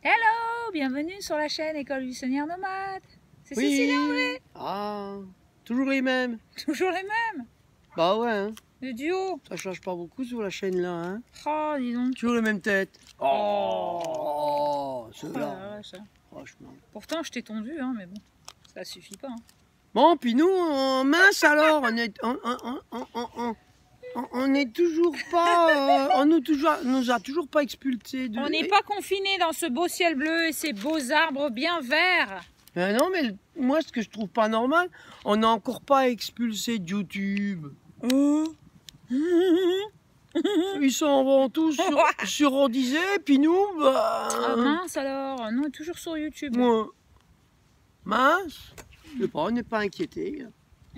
Hello, bienvenue sur la chaîne École Buissonnière Nomade. C'est Oui. Cécile et André. Ah, toujours les mêmes. Toujours les mêmes. Bah ouais, hein. Le duo. Ça change pas beaucoup sur la chaîne là, hein. Oh, dis donc. Toujours les mêmes têtes. Oh, Oh, oh ceux-là, la vache. franchement. Pourtant, je t'ai tondu, hein, mais bon, ça suffit pas. Hein. Bon, puis nous, mince alors, on est toujours pas, nous a toujours pas expulsés. On n'est pas confinés dans ce beau ciel bleu et ces beaux arbres bien verts. Non, mais moi, ce que je trouve pas normal, on n'a encore pas expulsé de YouTube. Ils s'en vont tous sur Odyssée, puis nous, bah... Ah mince alors, nous on est toujours sur YouTube. Moi, mince, je sais pas, on n'est pas inquiétés.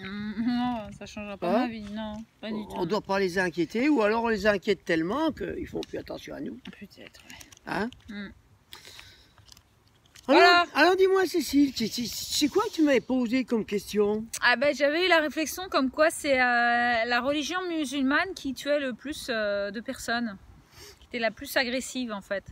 Non, ça changera pas Hein? ma vie, non, pas du tout. On ne doit pas les inquiéter, ou alors on les inquiète tellement qu'ils font plus attention à nous. Peut-être, ouais. Hein? Voilà. Alors dis-moi Cécile, c'est quoi que tu m'avais posé comme question? Ah ben, j'avais eu la réflexion comme quoi c'est la religion musulmane qui tuait le plus de personnes, qui était la plus agressive en fait.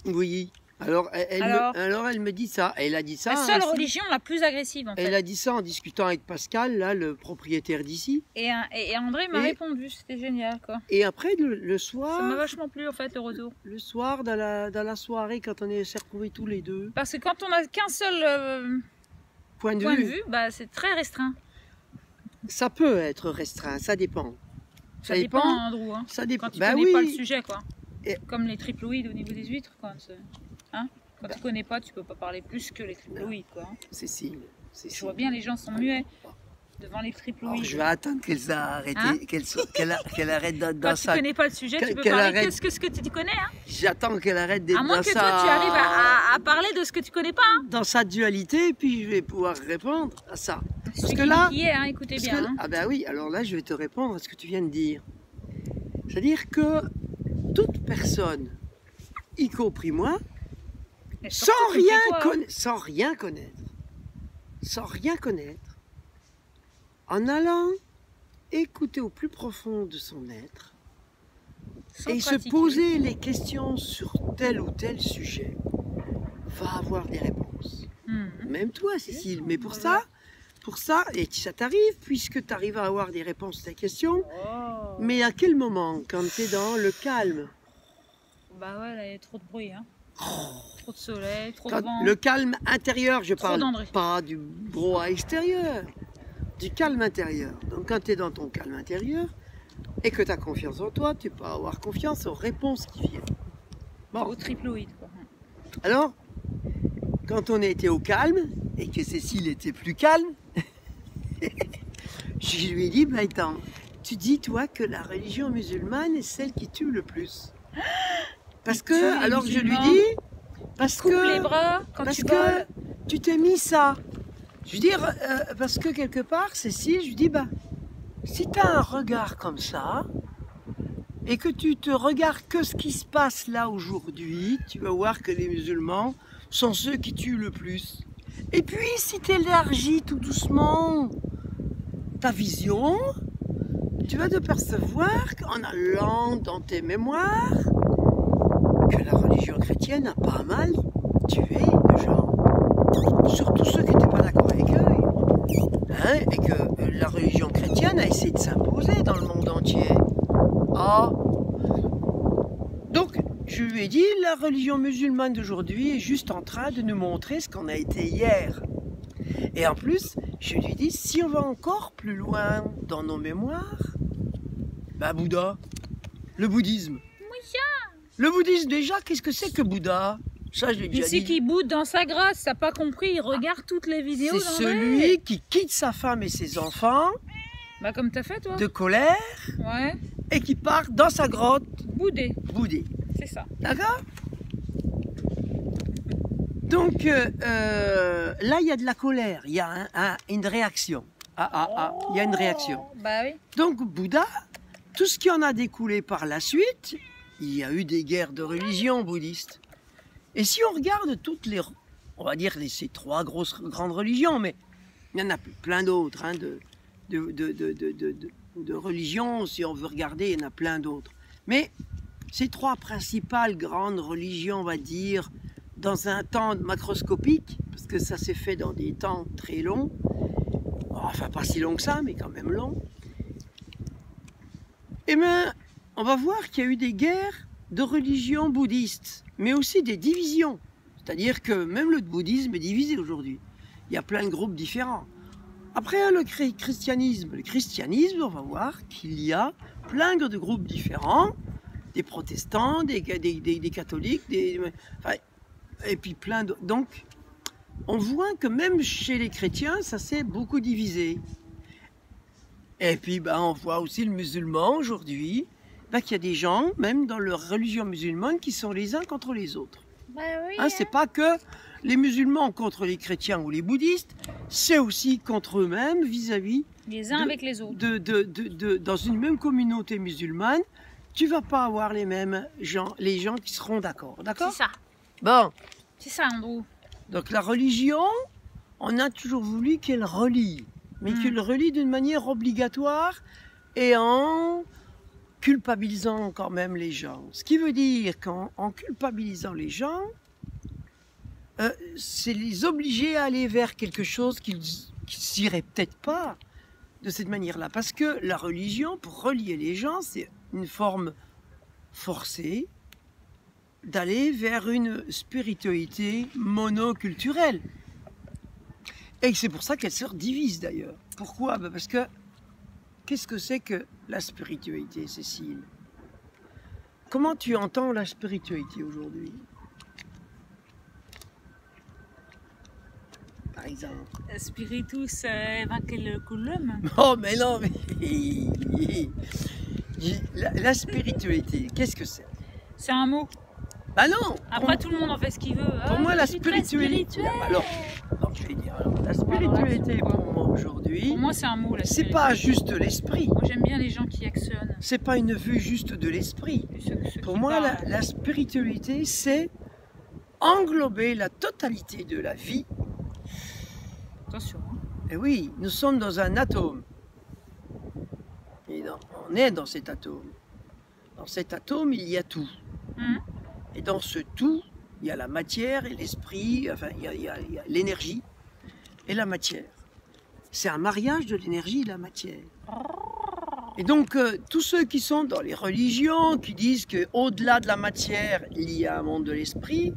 Oui. Alors elle me dit ça. Elle a dit ça. La seule ainsi. religion la plus agressive en fait. Elle a dit ça en discutant avec Pascal, là, le propriétaire d'ici. Et André m'a Et- répondu, c'était génial quoi. Et après le Ça m'a soir, vachement plu en fait le retour. le soir dans la soirée, quand on s'est retrouvés tous les deux, Parce que quand on a qu'un seul point de point de vue, vue, bah, c'est très restreint. ça peut être restreint, ça dépend. Ça dépend Andrew, hein. Ça dépend. Quand tu Bah connais oui. pas le sujet quoi. Et- Comme les triploïdes au niveau des huîtres quoi. Hein, quand tu connais pas, tu peux pas parler plus que les triploïdes quoi. Hein. Cécile. Je vois bien les gens sont muets devant les Alors, triploïdes. je vais attendre qu'elle arrête, Hein qu'elle arrête dans Quand tu sa... connais pas le sujet, tu peux qu'elle parler arrête. que ce que tu connais. Hein. J'attends qu'elle arrête d'être À moins dans que sa... toi tu arrives à parler de ce que tu connais pas. Hein. dans sa dualité, puis je vais pouvoir répondre à ça. Celui que qui là- y est, hein, écoutez Parce bien. que- Hein. Ah ben oui, alors là, je vais te répondre à ce que tu viens de dire. C'est-à-dire que toute personne, y compris moi, Mais sans surtout que rien, c'est toi, hein. sans rien connaître, en allant écouter au plus profond de son être Sans et se pratiquer. poser les questions sur tel ou tel sujet, va avoir des réponses. Mhm. Même toi, Cécile. Mais pour ça, et ça t'arrive, puisque tu arrives à avoir des réponses à tes questions, Oh. mais à quel moment? Quand tu es dans le calme. Bah ouais, là, il y a trop de bruit. Hein. Trop de soleil, trop de Quand vent. le calme intérieur, je Trop parle d'André. pas du brouhaha extérieur, du calme intérieur. Donc quand tu es dans ton calme intérieur et que tu as confiance en toi, tu peux avoir confiance aux réponses qui viennent. Bon, Au triploïde. Quoi. alors, quand on était au calme et que Cécile était plus calme, je lui ai dit, bah attends, tu dis toi que la religion musulmane est celle qui tue le plus. Parce Qui tue que, les alors je lui musulmans, dis, parce Coupe les que, bras quand parce tu que voles. tu t'es mis ça. Je veux dire, parce que quelque part, Cécile, je lui dis, bah, si tu as un regard comme ça, et que tu te regardes que ce qui se passe là aujourd'hui, tu vas voir que les musulmans sont ceux qui tuent le plus. Et puis, si tu élargis tout doucement ta vision, tu vas te percevoir en allant dans tes mémoires que la religion chrétienne a pas mal tué de gens. Surtout ceux qui n'étaient pas d'accord avec eux. Hein, et que la religion chrétienne a essayé de s'imposer dans le monde entier. Ah. Donc, je lui ai dit, la religion musulmane d'aujourd'hui est juste en train de nous montrer ce qu'on a été hier. Et en plus, je lui ai dit, si on va encore plus loin dans nos mémoires, bah Bouddha, le bouddhisme. Le bouddhisme, déjà, qu'est-ce que c'est que Bouddha? Ça, je l'ai Il déjà sait dit. qu'il boude dans sa grâce, t'as pas compris, il regarde toutes les vidéos C'est d'André. celui qui quitte sa femme et ses enfants Bah comme t'as fait toi. de colère Ouais, et qui part dans sa grotte bouder, bouder. c'est ça. D'accord? Donc là, il y a de la colère, il y a une réaction. Il y a une réaction. Bah oui. Donc Bouddha, tout ce qui en a découlé par la suite, il y a eu des guerres de religion bouddhistes. Et si on regarde toutes les, on va dire ces trois grandes religions, mais il y en a plein d'autres, hein, de religions, si on veut regarder, il y en a plein d'autres. Mais ces trois principales grandes religions, on va dire, dans un temps macroscopique, parce que ça s'est fait dans des temps très longs, enfin pas si long que ça, mais quand même long, eh bien, on va voir qu'il y a eu des guerres de religion bouddhiste, mais aussi des divisions. C'est-à-dire que même le bouddhisme est divisé aujourd'hui. Il y a plein de groupes différents. Après le christianisme, on va voir qu'il y a plein de groupes différents, des protestants, des catholiques, enfin, et puis plein de... Donc, on voit que même chez les chrétiens, ça s'est beaucoup divisé. Et puis, on voit aussi le musulman aujourd'hui, qu'il y a des gens, même dans leur religion musulmane, qui sont les uns contre les autres. Oui, c'est pas que les musulmans contre les chrétiens ou les bouddhistes, c'est aussi contre eux-mêmes vis-à-vis les uns avec les autres. Dans une même communauté musulmane, tu vas pas avoir les mêmes gens, les gens qui seront d'accord. D'accord? C'est ça. Bon. C'est ça, Andrew. Donc la religion, on a toujours voulu qu'elle relie, mais qu'elle relie d'une manière obligatoire et en culpabilisant quand même les gens. Ce qui veut dire qu'en culpabilisant les gens, c'est les obliger à aller vers quelque chose qu'ils n'iraient peut-être pas de cette manière-là. Parce que la religion, pour relier les gens, c'est une forme forcée d'aller vers une spiritualité monoculturelle. Et c'est pour ça qu'elle se divise d'ailleurs. Pourquoi? Parce que qu'est-ce que c'est que la spiritualité, Cécile? Comment tu entends la spiritualité aujourd'hui? Par exemple. Spiritus evangelioculum. Oh, mais non, mais... La spiritualité, qu'est-ce que c'est? C'est un mot. Bah non. Après, tout le monde en fait ce qu'il veut. Pour moi, la spiritualité... Alors, je vais dire, la spiritualité, pour moi, aujourd'hui... Pour moi, c'est un mot, la spiritualité. C'est pas juste l'esprit. Moi, j'aime bien les gens qui actionnent. C'est pas une vue juste de l'esprit. Pour moi, la spiritualité, c'est englober la totalité de la vie. Attention. Hein. Et oui, nous sommes dans un atome. Et on est dans cet atome. Dans cet atome, il y a tout. Et dans ce tout, il y a la matière et l'esprit, enfin, il y a l'énergie et la matière. C'est un mariage de l'énergie et de la matière. Et donc, tous ceux qui sont dans les religions, qui disent qu'au-delà de la matière, il y a un monde de l'esprit,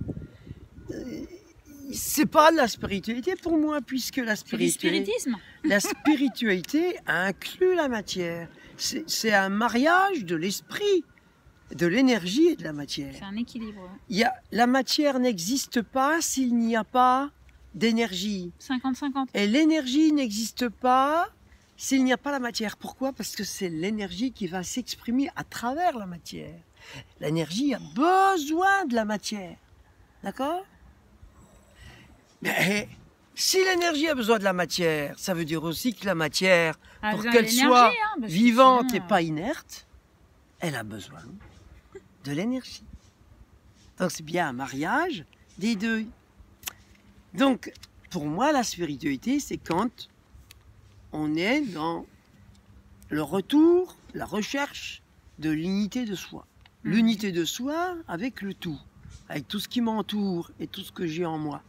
c'est pas de la spiritualité pour moi, puisque la spiritualité inclut la matière. C'est un mariage de l'esprit, de l'énergie et de la matière. C'est un équilibre. La matière n'existe pas s'il n'y a pas d'énergie. 50-50. Et l'énergie n'existe pas s'il n'y a pas la matière. Pourquoi? Parce que c'est l'énergie qui va s'exprimer à travers la matière. L'énergie a besoin de la matière. D'accord? Mais si l'énergie a besoin de la matière, ça veut dire aussi que la matière, pour qu'elle soit vivante et pas inerte, elle a besoin de l'énergie. Donc c'est bien un mariage des deux. Donc pour moi la spiritualité, c'est quand on est dans le retour, la recherche de l'unité de soi. L'unité de soi avec le tout, avec tout ce qui m'entoure et tout ce que j'ai en moi.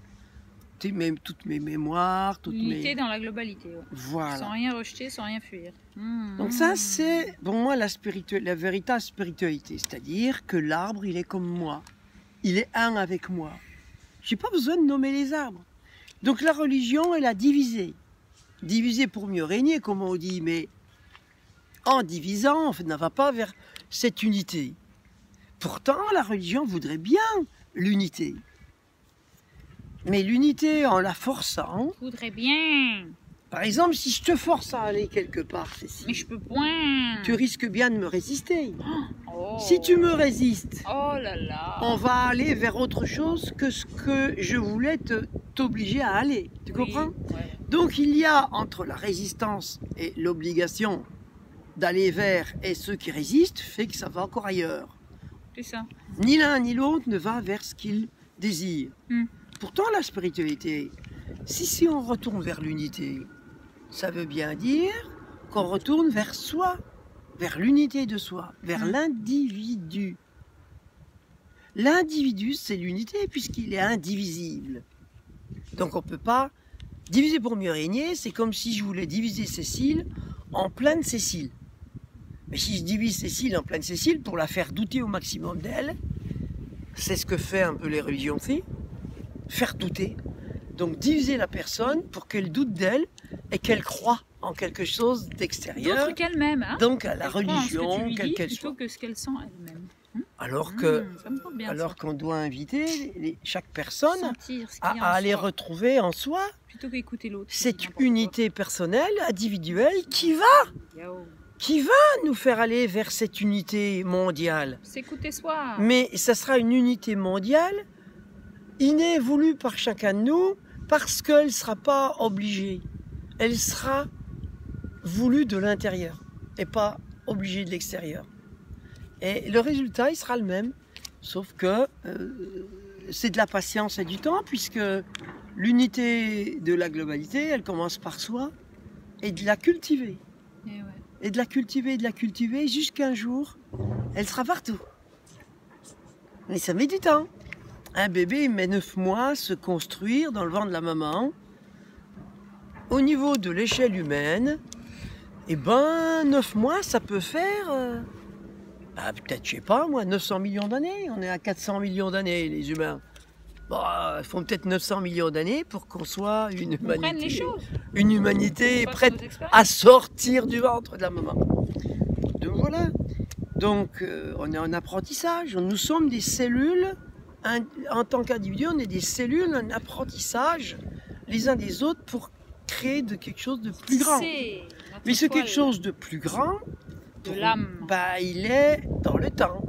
Même toutes mes mémoires, l'unité dans la globalité. Ouais. Voilà. Sans rien rejeter, sans rien fuir. Donc ça, c'est pour moi la véritable spiritualité. C'est-à-dire que l'arbre, il est comme moi. Il est un avec moi. Je n'ai pas besoin de nommer les arbres. Donc la religion, elle a divisé. Divisé pour mieux régner, comme on dit. Mais en divisant, on ne va pas vers cette unité. Pourtant, la religion voudrait bien l'unité. Mais l'unité, en la forçant... Voudrait bien. Par exemple, si je te force à aller quelque part, Cécile... Mais je peux point. Tu risques bien de me résister. Oh. Si tu me résistes, oh là là. On va aller vers autre chose que ce que je voulais t'obliger à aller. Tu comprends? Ouais. Donc il y a entre la résistance et l'obligation d'aller vers et ceux qui résistent, fait que ça va encore ailleurs. C'est ça. Ni l'un ni l'autre ne va vers ce qu'il désire. Pourtant, la spiritualité, si on retourne vers l'unité, ça veut bien dire qu'on retourne vers soi, vers l'unité de soi, vers l'individu. L'individu, c'est l'unité puisqu'il est indivisible. Donc on ne peut pas diviser pour mieux régner. C'est comme si je voulais diviser Cécile en plein de Cécile. Mais si je divise Cécile en plein de Cécile pour la faire douter au maximum d'elle, c'est ce que fait un peu les religions aussi, faire douter. Donc diviser la personne pour qu'elle doute d'elle et qu'elle croit en quelque chose d'extérieur. D'autre qu'elle-même. Hein, donc à la religion, quelle qu'elle soit. Plutôt que ce qu'elle sent elle-même. Alors qu'on doit inviter chaque personne à aller retrouver en soi cette unité personnelle, individuelle qui va nous faire aller vers cette unité mondiale. S'écouter soi. Mais ça sera une unité mondiale innée, voulue par chacun de nous, parce qu'elle ne sera pas obligée. Elle sera voulue de l'intérieur et pas obligée de l'extérieur. Et le résultat, il sera le même, sauf que c'est de la patience et du temps, puisque l'unité de la globalité, elle commence par soi, et de la cultiver. Et de la cultiver, jusqu'à un jour, elle sera partout. Mais ça met du temps. Un bébé, il met 9 mois à se construire dans le ventre de la maman. Au niveau de l'échelle humaine, 9 mois, ça peut faire... peut-être, je sais pas moi, 900 millions d'années. On est à 400 millions d'années, les humains. Il faut peut-être 900 millions d'années pour qu'on soit une humanité prête à sortir du ventre de la maman. Donc voilà. Donc on est en apprentissage. Nous sommes des cellules, en tant qu'individus, on est des cellules en apprentissage les uns des autres pour créer quelque chose de plus grand. Mais c'est quelque chose de plus grand. De l'âme. Il est dans le temps,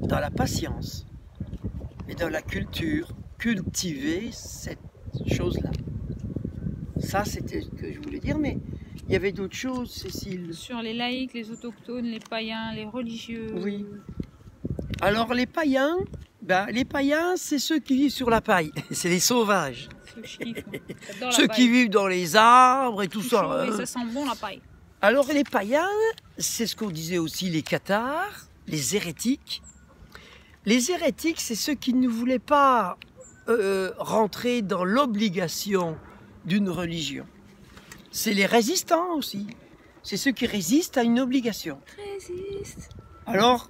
dans la patience et dans la culture. Cultiver cette chose-là. Ça, c'était ce que je voulais dire, mais il y avait d'autres choses, Cécile. Sur les laïcs, les autochtones, les païens, les religieux. Oui. Alors, les païens, c'est ceux qui vivent sur la paille. C'est les sauvages. Ceux qui vivent dans les arbres et tout ça. Et ça sent bon la paille. Alors, les païens, c'est ce qu'on disait aussi, les cathares, les hérétiques. Les hérétiques, c'est ceux qui ne voulaient pas rentrer dans l'obligation d'une religion. C'est les résistants aussi. C'est ceux qui résistent à une obligation. Résiste. Alors,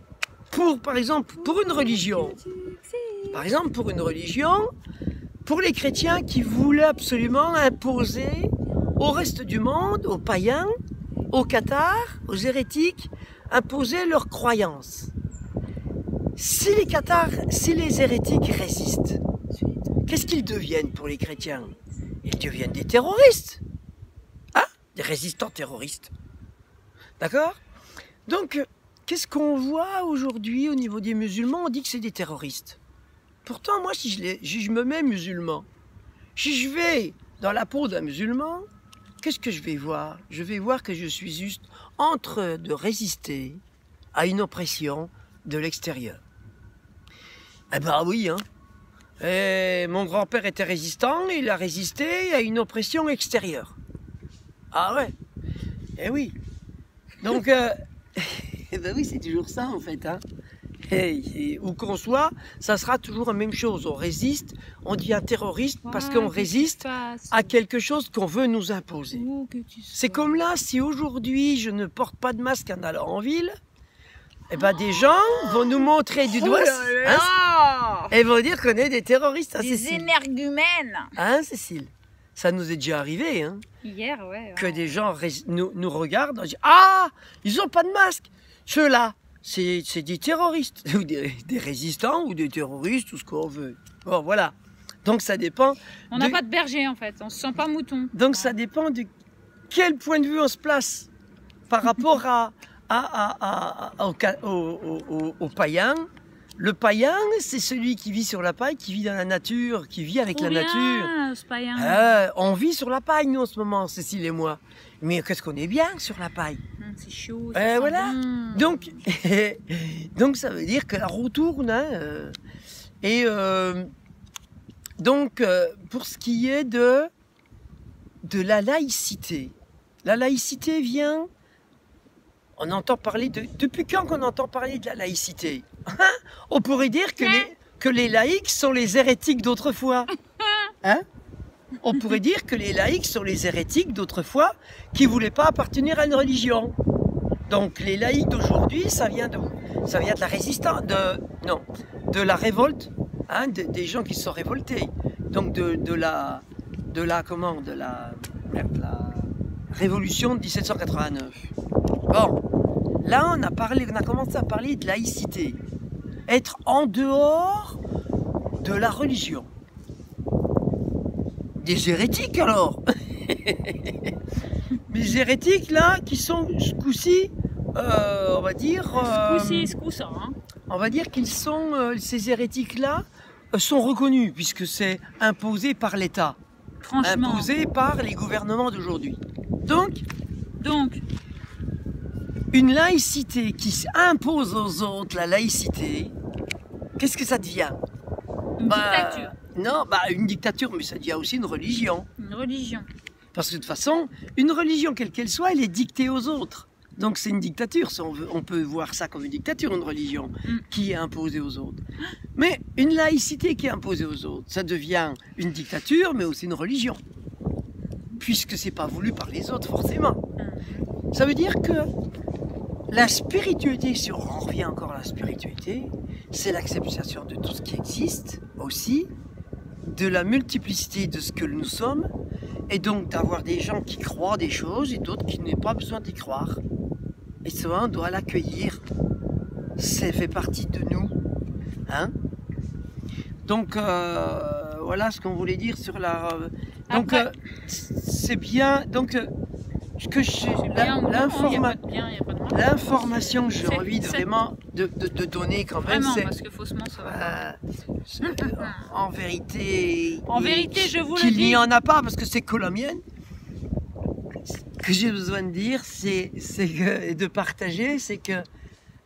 par exemple, pour une religion, pour les chrétiens qui voulaient absolument imposer au reste du monde, aux païens, aux cathares, aux hérétiques, imposer leurs croyances. Si les hérétiques résistent, qu'est-ce qu'ils deviennent pour les chrétiens? Ils deviennent des terroristes. Des résistants terroristes. D'accord? Donc, qu'est-ce qu'on voit aujourd'hui au niveau des musulmans? On dit que c'est des terroristes. Pourtant, moi, si je me mets musulman, si je vais dans la peau d'un musulman, qu'est-ce que je vais voir? Je vais voir que je suis juste en train de résister à une oppression de l'extérieur. Oui, hein. Et mon grand-père était résistant, il a résisté à une oppression extérieure. Ah ouais. Oui. Donc, oui, c'est toujours ça en fait. Hein. Où qu'on soit, ça sera toujours la même chose. On résiste, on devient terroriste parce qu'on résiste à quelque chose qu'on veut nous imposer. C'est comme là, si aujourd'hui je ne porte pas de masque en allant en ville, des gens vont nous montrer du doigt et vont dire qu'on est des terroristes. Hein, des énergumènes. Hein, Cécile? Ça nous est déjà arrivé. Hein, hier, ouais. Que des gens nous regardent et disent « Ah, ils n'ont pas de masque. Ceux-là, c'est des terroristes. » Ou des résistants ou des terroristes, tout ce qu'on veut. Bon, voilà. Donc ça dépend. On n'a pas de berger en fait, on se sent pas mouton. Donc ça dépend de quel point de vue on se place par rapport au païen. Le païen, c'est celui qui vit sur la paille, qui vit dans la nature, qui vit avec la nature. Ce païen. On vit sur la paille, nous, en ce moment, Cécile et moi. Mais qu'est-ce qu'on est bien sur la paille. C'est chaud, voilà. Bon. Donc, ça veut dire que la roue tourne. Hein, pour ce qui est de la laïcité, la laïcité vient... On entend parler depuis quand qu'on entend parler de la laïcité? On pourrait dire que que les laïcs sont les hérétiques d'autrefois. Hein? On pourrait dire que les laïcs sont les hérétiques d'autrefois qui ne voulaient pas appartenir à une religion. Donc les laïcs d'aujourd'hui, ça vient de la résistance, de la révolte, hein, des gens qui se sont révoltés. Donc de la révolution de 1789. Bon, là on a commencé à parler de laïcité. Être en dehors de la religion. Des hérétiques alors. Les hérétiques là qui sont ce coup-ci, on va dire. Ce coup-ci, hein. On va dire qu'ils sont, ces hérétiques là sont reconnus puisque c'est imposé par l'État. Franchement. Imposé par les gouvernements d'aujourd'hui. Donc, une laïcité qui impose aux autres la laïcité, qu'est-ce que ça devient? Une dictature. Non, une dictature, mais ça devient aussi une religion. Une religion. Parce que de toute façon, une religion, quelle qu'elle soit, elle est dictée aux autres. Donc c'est une dictature, on peut voir ça comme une dictature, une religion qui est imposée aux autres. Mais une laïcité qui est imposée aux autres, ça devient une dictature, mais aussi une religion. Puisque c'est pas voulu par les autres, forcément. Ça veut dire que la spiritualité, si on en revient encore à la spiritualité, c'est l'acceptation de tout ce qui existe aussi, de la multiplicité de ce que nous sommes, et donc d'avoir des gens qui croient des choses et d'autres qui n'ont pas besoin d'y croire. Et ça, on doit l'accueillir. Ça fait partie de nous. Hein? Donc, voilà ce qu'on voulait dire sur la... Donc, c'est bien... Donc, l'information que j'ai envie vraiment de donner quand même, c'est parce que faussement ça va. En vérité, je vous le dis, qu'il n'y en a pas parce que c'est que la mienne. Ce que j'ai besoin de dire, et de partager, c'est que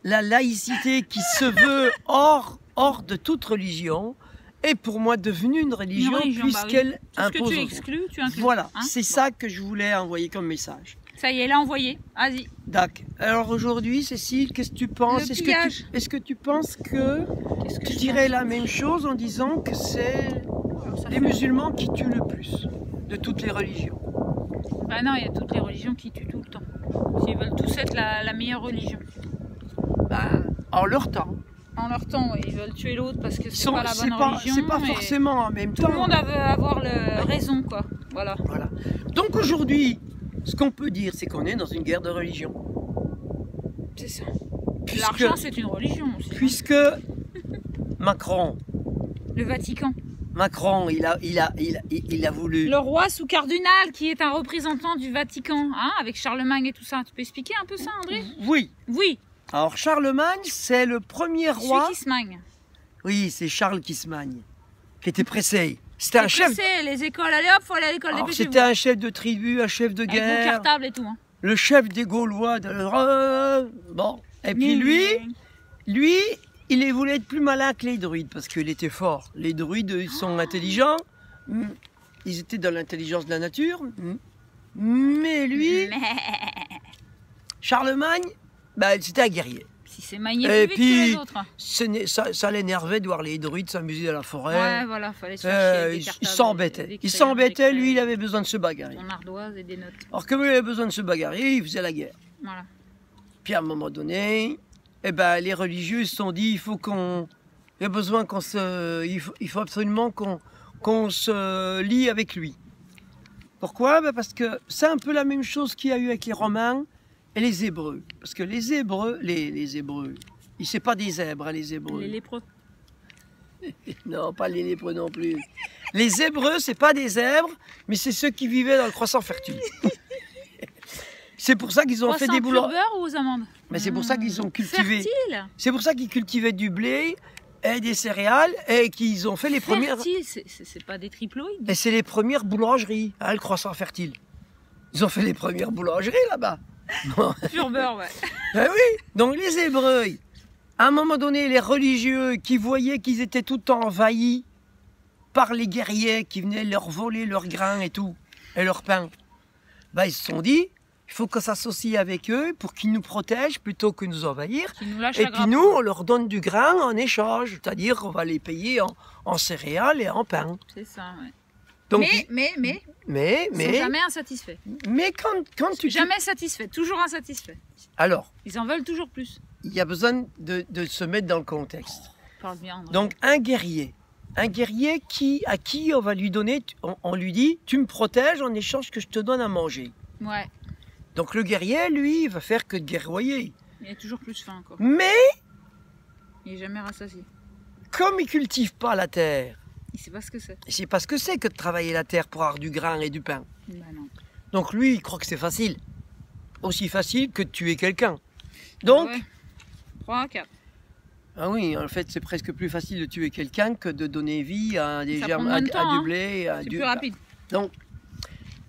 la laïcité qui se veut hors de toute religion est pour moi devenue une religion puisqu'elle impose. Tout ce que tu exclus, tu inclus. Voilà, hein, c'est ça que je voulais envoyer comme message. Ça y est, là envoyé. Vas-y. D'accord. Alors aujourd'hui, Cécile, qu'est-ce que tu penses? Est-ce que tu penses que tu dirais la même chose en disant que c'est les musulmans qui tuent le plus de toutes les religions? Bah non, il y a toutes les religions qui tuent tout le temps. Ils veulent tous être la meilleure religion. En leur temps. En leur temps, oui. Ils veulent tuer l'autre parce que c'est pas la bonne religion. C'est pas forcément en même temps. Tout le monde veut avoir raison, quoi. Voilà. Donc aujourd'hui, ce qu'on peut dire, c'est qu'on est dans une guerre de religion. C'est ça. L'argent, c'est une religion aussi. Puisque Macron... Le Vatican. Macron, il a voulu... Le roi sous cardinal, qui est un représentant du Vatican, hein, avec Charlemagne et tout ça. Tu peux expliquer un peu ça, André? Oui. Oui. Alors Charlemagne, c'est le premier roi... Celui qui se magne. Oui, c'est Charles qui se magne, qui était pressé. C'était un chef. Les écoles, allez hop, faut aller à l'école des petits. C'était un chef de tribu, un chef de guerre. Avec vos cartables et tout. Hein. Le chef des Gaulois. Bon. Et puis lui, il voulait être plus malin que les druides parce qu'il était fort. Les druides, ils sont intelligents. Ils étaient dans l'intelligence de la nature. Mais lui, Charlemagne, c'était un guerrier. Si c'est magnifique plus vite que les autres. Ça l'énervait de voir les druides s'amuser dans la forêt. Ouais, voilà, fallait se faire chier. Il s'embêtait. Il s'embêtait, lui, il avait besoin de se bagarrer. Son ardoise et des notes. Alors, comme il avait besoin de se bagarrer, il faisait la guerre. Voilà. Puis à un moment donné, les religieux se sont dit il faut absolument qu'on se lie avec lui. Pourquoi? Parce que c'est un peu la même chose qu'il y a eu avec les Romains et les Hébreux. Parce que les Hébreux, c'est pas des zèbres, hein, les Hébreux. Les lépreux. Non, pas les lépreux non plus. Les Hébreux, c'est pas des zèbres, mais c'est ceux qui vivaient dans le croissant fertile. C'est pour ça qu'ils ont fait des boulots. Au beurre ou aux amandes? Mais c'est pour ça qu'ils ont cultivé. Fertile. C'est pour ça qu'ils cultivaient du blé et des céréales et qu'ils ont fait les premières. Fertile, c'est pas des triploïdes. Et c'est les premières boulangeries, hein, le croissant fertile. Ils ont fait les premières boulangeries là-bas. Pur beurre, ouais. Ben oui. Donc les Hébreux, à un moment donné, les religieux qui voyaient qu'ils étaient tout le temps envahis par les guerriers qui venaient leur voler leurs grains et tout, et leur pain, ils se sont dit, il Il faut qu'on s'associe avec eux pour qu'ils nous protègent plutôt que nous envahir. Qui nous lâchent Et la puis grappe. nous, on leur donne du grain en échange. C'est-à-dire, on va les payer en céréales et en pain. C'est ça, ouais. Donc, mais, ils sont jamais insatisfaits. mais quand tu... Jamais satisfaits, toujours insatisfaits. Alors, Ils en veulent toujours plus. il y a besoin de se mettre dans le contexte. Parle bien. André. Donc, un guerrier à qui on va lui donner, on lui dit, tu me protèges en échange que je te donne à manger. Ouais, Donc le guerrier, lui, il va faire que de guerroyer. il a toujours plus faim, quoi. Mais, Il est jamais rassasié. comme il cultive pas la terre, Il sait pas ce que c'est. il sait pas ce que c'est que de travailler la terre pour avoir du grain et du pain. Bah non. Donc lui, il croit que c'est facile. Aussi facile que de tuer quelqu'un. Donc, Ouais. 3, 4. ah oui, en fait, c'est presque plus facile de tuer quelqu'un que de donner vie à des Ça germes, prend moins de temps, à hein. du blé, à C'est du... plus rapide. Donc,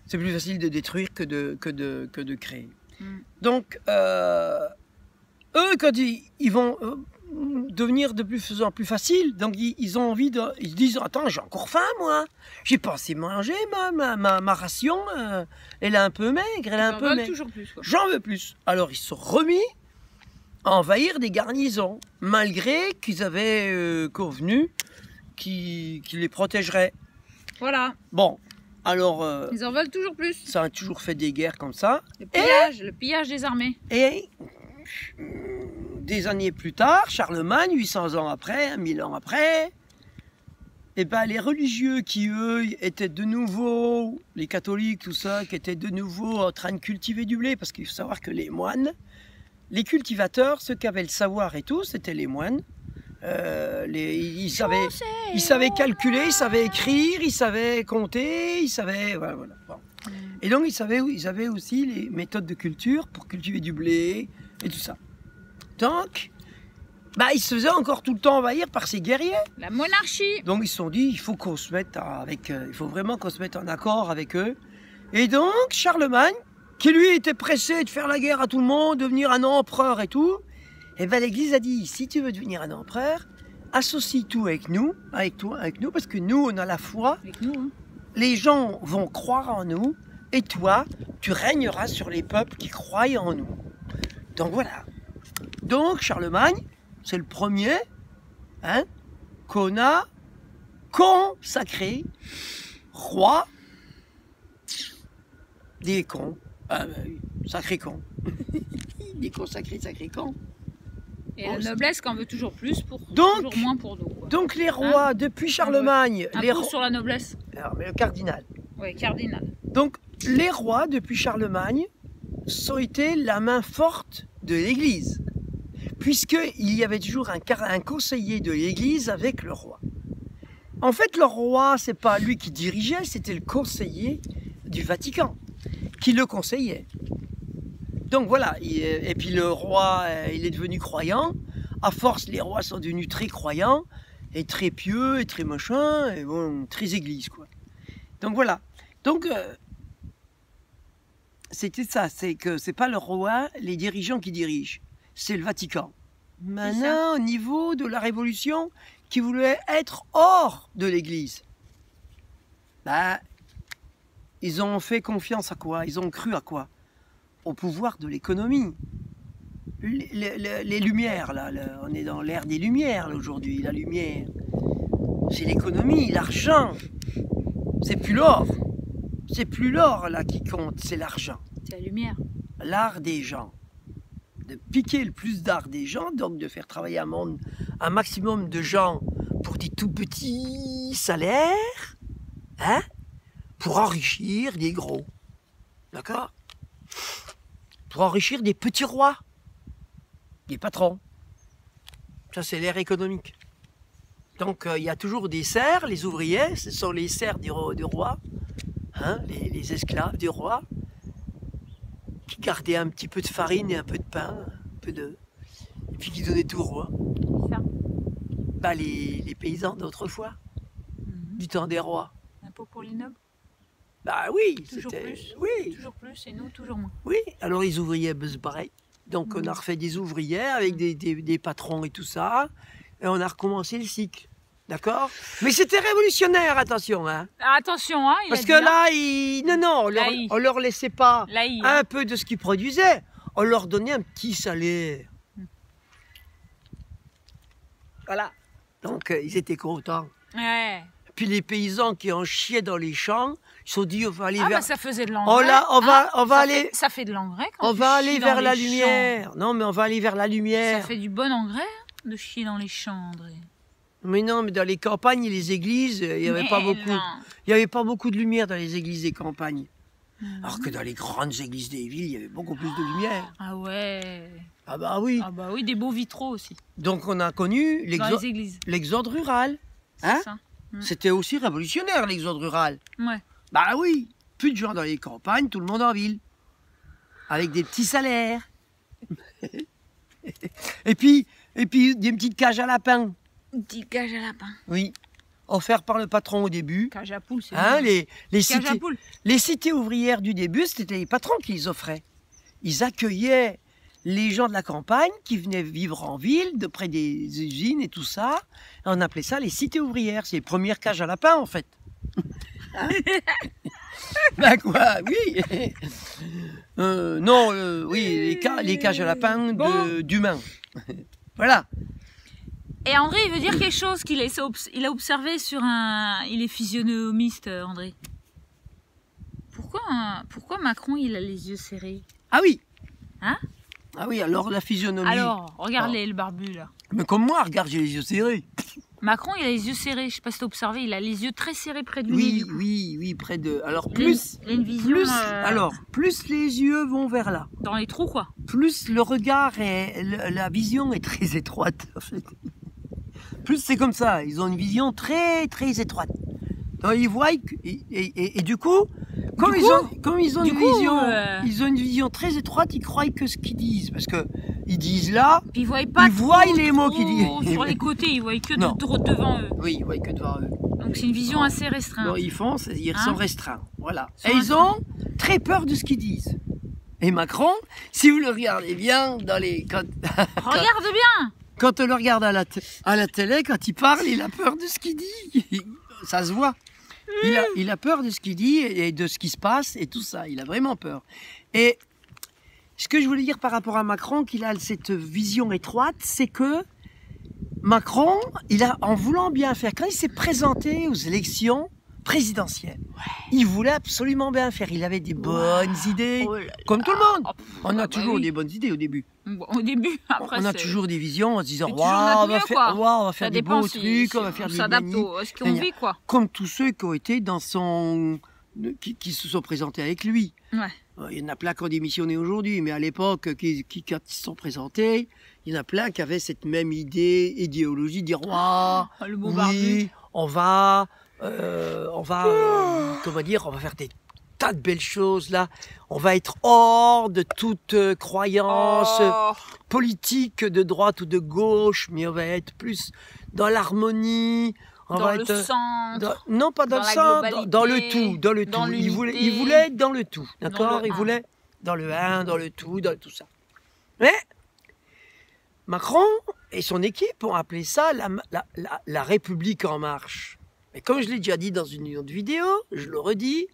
c'est plus facile de détruire que de créer. Mm. Donc, eux, quand ils vont devenir de plus en plus facile, donc ils ont envie de... Ils se disent, attends, j'ai encore faim, moi. J'ai pas assez mangé, ma ration, elle est un peu maigre, elle est un Ils en peu veulent maigre. toujours plus, quoi. J'en veux plus. Alors, ils se sont remis à envahir des garnisons, malgré qu'ils avaient convenu qu'ils les protégeraient. Voilà, Bon, alors, ils en veulent toujours plus. ça a toujours fait des guerres comme ça. Le pillage des armées. Et des années plus tard, Charlemagne, 800 ans après, 1000 ans après, et ben les religieux qui, eux, étaient de nouveau, les catholiques, tout ça, qui étaient de nouveau en train de cultiver du blé, parce qu'il faut savoir que les moines, les cultivateurs, ceux qui avaient le savoir et tout, c'était les moines. Ils savaient calculer, ils savaient écrire, ils savaient compter, ils savaient... Voilà, voilà. Bon. Et donc, ils avaient aussi les méthodes de culture pour cultiver du blé et tout ça. Donc, ils se faisaient encore tout le temps envahir par ces guerriers. La monarchie. Donc, ils se sont dit, il faut qu'on se mette il faut vraiment qu'on se mette en accord avec eux. Et donc, Charlemagne, qui lui était pressé de faire la guerre à tout le monde, devenir un empereur et tout, et ben l'Église a dit, si tu veux devenir un empereur, associe-toi avec nous, parce que nous, on a la foi, Avec nous, hein. les gens vont croire en nous, et toi, tu régneras sur les peuples qui croient en nous. Donc voilà. Donc Charlemagne, c'est le premier qu'on a consacré roi des cons. Ah ben oui, sacré con. Il est consacré, sacré con. Et la noblesse qu'en veut toujours plus pour Donc- toujours moins pour nous, quoi. Donc les rois, depuis Charlemagne, Un les pouce sur la noblesse. Alors, mais le cardinal. Ouais, cardinal. Donc les rois, depuis Charlemagne, ont été la main forte de l'Église, puisqu'il y avait toujours un conseiller de l'Église avec le roi. En fait, le roi, c'est pas lui qui dirigeait, c'était le conseiller du Vatican qui le conseillait. Donc voilà, et puis le roi, il est devenu croyant. À force, les rois sont devenus très croyants, et très pieux, et très machin, et bon, très église, quoi. Donc voilà. Donc, c'était ça, c'est que c'est pas le roi, les dirigeants qui dirigent, c'est le Vatican. Maintenant, au niveau de la Révolution, qui voulait être hors de l'Église, ils ont fait confiance à quoi? Ils ont cru à quoi? Au pouvoir de l'économie. Les Lumières, là, on est dans l'ère des Lumières là, aujourd'hui, la lumière. C'est l'économie, l'argent. C'est plus l'or. C'est plus l'or là qui compte, c'est l'argent. C'est la lumière. L'art des gens. De piquer le plus d'art des gens, donc de faire travailler un maximum de gens pour des tout petits salaires, pour enrichir des gros. D'accord? Pour enrichir des petits rois, des patrons. Ça, c'est l'ère économique. Donc, il y a toujours des serfs, les ouvriers, ce sont les serfs du roi, les esclaves du roi, qui gardaient un petit peu de farine et un peu de pain, et puis qui donnaient tout au roi. Ça. Les paysans d'autrefois, du temps des rois. Impôt pour les nobles. Oui, Toujours c'était... plus. Oui, Toujours plus et nous, toujours moins. oui. Alors les ouvriers, c'est pareil. Donc on a refait des ouvriers avec des patrons et tout ça, et on a recommencé le cycle. D'accord? Mais c'était révolutionnaire, attention, hein. Attention, hein, Parce que là, on leur laissait pas un peu de ce qu'ils produisaient. On leur donnait un petit salaire. Voilà. Donc, ils étaient contents. Ouais. Puis les paysans qui en chiaient dans les champs, ils se sont dit, on va aller vers... bah ça faisait de l'engrais. Ça fait de l'engrais quand on va aller vers la lumière. Non, mais on va aller vers la lumière. Ça fait du bon engrais de chier dans les champs, André. Mais non, mais dans les campagnes et les églises, il n'y avait pas beaucoup. Il y avait pas beaucoup de lumière dans les églises des campagnes. Alors que dans les grandes églises des villes, il y avait beaucoup plus de lumière. Ah ouais. Ah bah oui. Ah bah oui, des beaux vitraux aussi. Donc on a connu l'exode rural. Hein? C'était aussi révolutionnaire, l'exode rural. Ouais. Bah oui, plus de gens dans les campagnes, tout le monde en ville. Avec des petits salaires. et puis des petites cages à lapins. Une petite cage à lapin. Oui, offert par le patron au début. Cage à poule, c'est hein, bien. Les cités ouvrières du début, c'était les patrons qui les offraient. Ils accueillaient les gens de la campagne qui venaient vivre en ville, de près des usines et tout ça. On appelait ça les cités ouvrières. C'est les premières cages à lapins, en fait. Hein? Ben quoi, oui. Oui, les cages à lapins d'humains. Voilà. Et André, il veut dire quelque chose qu'il a observé sur un... Il est physionomiste, André. Pourquoi Macron, il a les yeux serrés? Ah oui. Hein? Ah oui, alors la physionomie... Alors, regarde-les, le barbu, là. Mais comme moi, regarde, j'ai les yeux serrés. Macron, il a les yeux serrés. Je sais pas si t'as observé, il a les yeux très serrés près du nez. Oui, près de... Alors, il a une vision... plus les yeux vont vers là. Dans les trous, quoi. Plus le regard et la vision est très étroite, en fait. Plus c'est comme ça, ils ont une vision très très étroite. Donc, ils voient et du coup, comme ils ont une vision très étroite, ils croient que ce qu'ils disent, parce que ils disent là, puis ils voient les mots qu'ils disent. Sur les côtés, ils voient que devant eux. Oui, ils voient que devant eux. Donc c'est une vision assez restreinte. Donc, ils sont restreints, voilà. Et ils ont très peur de ce qu'ils disent. Et Macron, si vous le regardez bien dans les regarde bien. Quand on le regarde à la télé, quand il parle, il a peur de ce qu'il dit. Ça se voit. Il a peur de ce qu'il dit et de ce qui se passe et tout ça. Il a vraiment peur. Et ce que je voulais dire par rapport à Macron, qu'il a cette vision étroite, c'est que Macron, en voulant bien faire, quand il s'est présenté aux élections présidentielles, il voulait absolument bien faire. Il avait des bonnes idées, comme tout le monde. On a toujours des bonnes idées au début. Au début, après, on a toujours des visions en se disant on va faire des beaux trucs, on va faire des s'adapte à ce qu'on vit, quoi. Comme tous ceux qui ont été qui se sont présentés avec lui. Ouais. Il y en a plein qui ont démissionné aujourd'hui, mais à l'époque, quand ils se sont présentés, il y en a plein qui avaient cette même idéologie, de dire le bon barbu. on va faire des tas de belles choses là. On va être hors de toute croyance politique de droite ou de gauche, mais on va être plus dans l'harmonie. Dans le centre. Non, pas dans le centre, dans le tout. Il voulait être dans le tout, d'accord? Il voulait dans le un, dans le tout ça. Mais Macron et son équipe ont appelé ça la République en marche. Mais comme je l'ai déjà dit dans une autre vidéo, je le redis,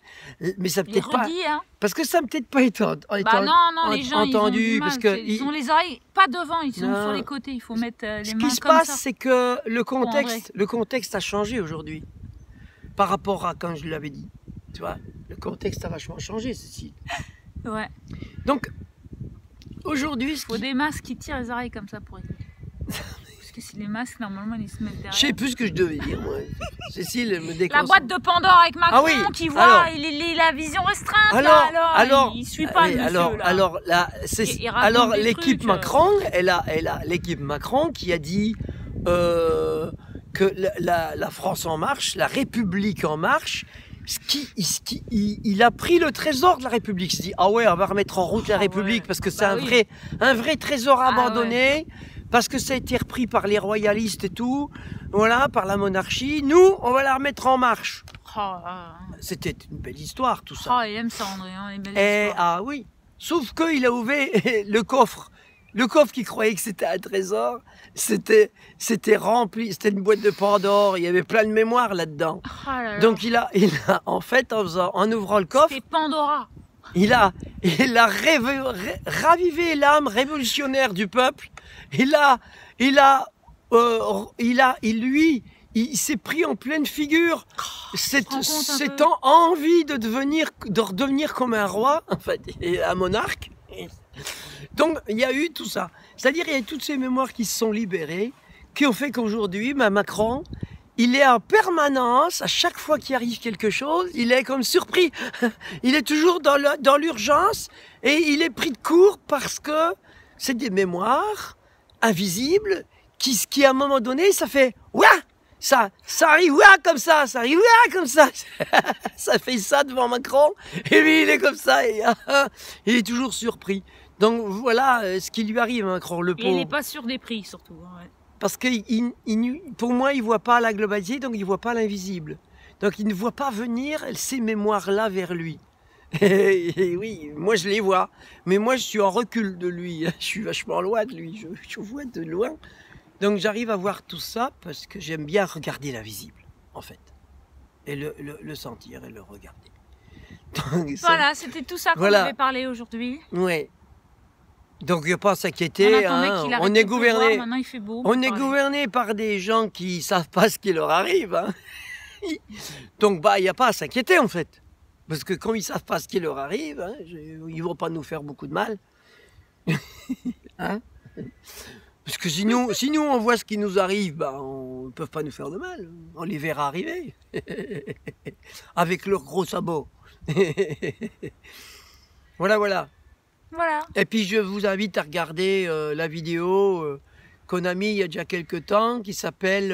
mais ça peut-être pas, hein. parce que ça peut-être pas été les gens, entendu, ils ont parce que ils ont les oreilles pas devant, ils sont sur les côtés. Il faut mettre les mains comme ça. Ce qui se passe, c'est que le contexte a changé aujourd'hui, par rapport à quand je l'avais dit. Tu vois, le contexte a vachement changé, Cécile. Ouais. Donc aujourd'hui, il faut des masques qui tirent les oreilles comme ça pour écouter. Parce que si les masques, normalement, ils se mettent derrière. Je sais plus ce que je devais dire, moi. Cécile, elle me déconcentre. La boîte de Pandore avec Macron qui voit, il a la vision restreinte. Alors, il suit pas le monsieur, là. Alors, l'équipe Macron, l'équipe Macron qui a dit que la France en marche, la République en marche, il a pris le trésor de la République. Il s'est dit, on va remettre en route la République parce que c'est un vrai trésor abandonné. Parce que ça a été repris par les royalistes et tout, par la monarchie. Nous, on va la remettre en marche. C'était une belle histoire, tout ça. Il aime ça, André, les belles histoires. Ah oui, sauf qu'il a ouvert le coffre Le coffre qui croyait que c'était un trésor, c'était rempli, c'était une boîte de Pandore, il y avait plein de mémoires là-dedans. Oh là là. Donc il a, en fait, en ouvrant le coffre, C'était Pandora. il a ravivé l'âme révolutionnaire du peuple. Il s'est pris en pleine figure cette envie de redevenir comme un roi, en fait, et un monarque. Donc il y a eu tout ça. C'est-à-dire il y a toutes ces mémoires qui se sont libérées, qui ont fait qu'aujourd'hui, Macron, il est en permanence, à chaque fois qu'il arrive quelque chose, il est comme surpris. Il est toujours dans l'urgence et il est pris de court parce que c'est des mémoires invisibles qui à un moment donné, ça fait ouah, ça arrive ouah comme ça arrive ouah comme ça. Ça fait ça devant Macron et lui il est comme ça et il est toujours surpris. Donc voilà ce qui lui arrive à Macron, le pauvre. Et il n'est pas sûr des prix surtout. Ouais. Parce que pour moi, il ne voit pas la globalité, donc il ne voit pas l'invisible. Donc il ne voit pas venir ces mémoires-là vers lui. Et oui, moi je les vois. Mais moi je suis en recul de lui. Je suis vachement loin de lui. Je vois de loin. Donc j'arrive à voir tout ça parce que j'aime bien regarder l'invisible, en fait. Et le sentir et le regarder. Donc, voilà, c'était tout ça qu'on devait parler aujourd'hui. Oui. Donc il n'y a pas à s'inquiéter, on est gouverné. Maintenant, il fait beau, on est gouverné par des gens qui ne savent pas ce qui leur arrive. Hein. Donc il n'y a pas à s'inquiéter en fait. Parce que quand ils ne savent pas ce qui leur arrive, hein, ils ne vont pas nous faire beaucoup de mal. Hein? Parce que si nous on voit ce qui nous arrive, ils ne peuvent pas nous faire de mal. On les verra arriver. Avec leurs gros sabots. Voilà. Voilà. Et puis je vous invite à regarder la vidéo qu'on a mis il y a déjà quelques temps qui s'appelle...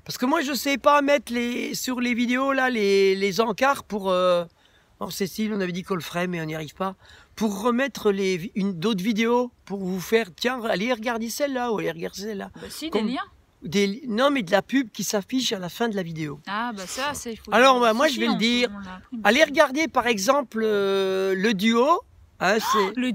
parce que moi je ne sais pas mettre sur les vidéos là, les encarts pour... Alors Cécile, on avait dit qu'on le ferait mais on n'y arrive pas. Pour remettre d'autres vidéos pour vous faire... Tiens, allez regarder celle-là ou allez regarder celle-là. Bah si, des liens. Non mais de la pub qui s'affiche à la fin de la vidéo. Ah bah ça c'est... Alors moi je vais le dire. Allez regarder par exemple le duo. Hein, le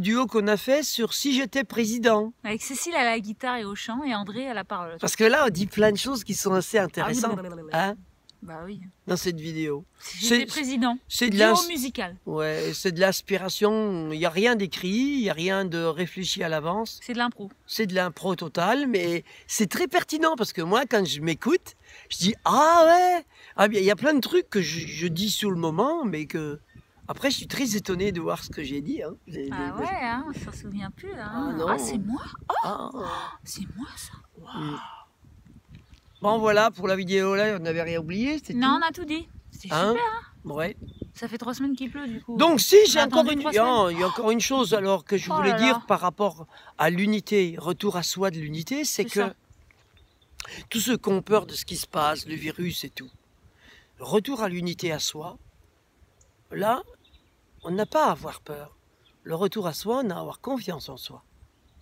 duo qu'on a fait sur Si j'étais président. Avec Cécile à la guitare et au chant et André à la parole. Parce que là, on dit plein de choses qui sont assez intéressantes. Hein, bah oui. Dans cette vidéo. Si j'étais président. C'est duo musical. Ouais, c'est de l'inspiration. Il n'y a rien d'écrit, il n'y a rien de réfléchi à l'avance. C'est de l'impro. C'est de l'impro total, mais c'est très pertinent parce que moi, quand je m'écoute, je dis ah ouais. Il y a plein de trucs que je dis sur le moment, mais que... Après, je suis très étonné de voir ce que j'ai dit. Hein. Ah ouais, hein, on s'en souvient plus. Hein. Ah, c'est moi. C'est moi ça. Wow. Bon voilà, pour la vidéo là, on n'avait rien oublié. Non, on a tout dit. C'est super. Hein. Ouais. Ça fait 3 semaines qu'il pleut du coup. Donc si, il y a encore une chose alors que je voulais dire par rapport à l'unité, retour à soi de l'unité, c'est que tous ceux qui ont peur de ce qui se passe, le virus et tout, retour à l'unité à soi, là, on n'a pas à avoir peur. Le retour à soi, on a à avoir confiance en soi,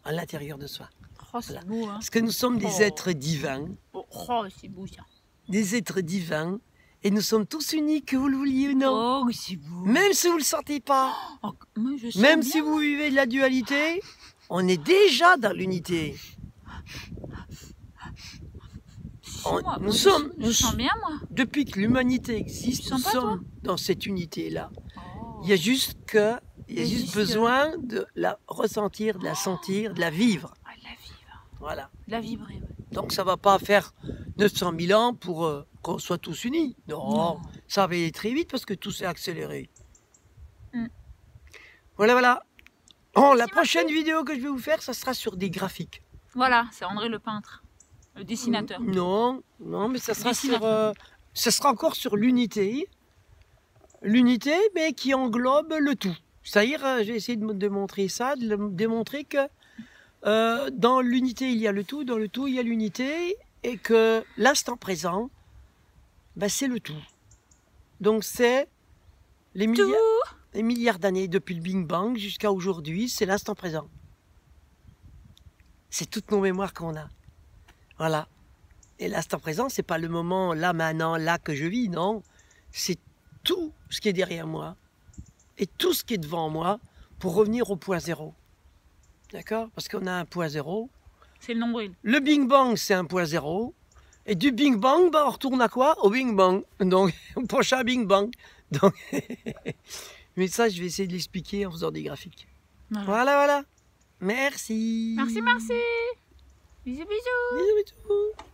à l'intérieur de soi. Oh, c'est beau, hein. Parce que nous sommes des êtres divins. Oh, c'est beau ça. Des êtres divins. Et nous sommes tous unis, que vous le vouliez ou non. Oh, c'est beau. Même si vous ne le sentez pas. Oh, même si vous vivez de la dualité, on est déjà dans l'unité. Je sens bien, moi. Depuis que l'humanité existe, nous sommes dans cette unité-là. Oh. Il y a juste besoin de la ressentir, de la sentir, de la vivre. Ah, de la vivre. Voilà. De la vibrer. Ouais. Donc ça ne va pas faire 900 000 ans pour qu'on soit tous unis. Non, ça va aller très vite parce que tout s'est accéléré. Voilà. Oh, la prochaine vidéo que je vais vous faire, ça sera sur des graphiques. Voilà, c'est André le peintre. Le dessinateur. Non, mais ça sera encore sur l'unité. L'unité, mais qui englobe le tout. C'est-à-dire, j'ai essayé de démontrer ça, de démontrer que dans l'unité, il y a le tout, dans le tout, il y a l'unité, et que l'instant présent, c'est le tout. Donc c'est les milliards d'années depuis le Big Bang jusqu'à aujourd'hui, c'est l'instant présent. C'est toutes nos mémoires qu'on a. Voilà. Et l'instant présent, c'est pas le moment là, maintenant, là que je vis, non. C'est tout ce qui est derrière moi et tout ce qui est devant moi pour revenir au point zéro. D'accord? Parce qu'on a un point zéro. C'est le nombril. Le Big Bang, c'est un point zéro. Et du Big Bang, on retourne à quoi? Au Big Bang. Donc, au prochain Big Bang. Donc, mais ça, je vais essayer de l'expliquer en faisant des graphiques. Voilà. Merci. Merci. Bisous, bisous. Bisous, bisous.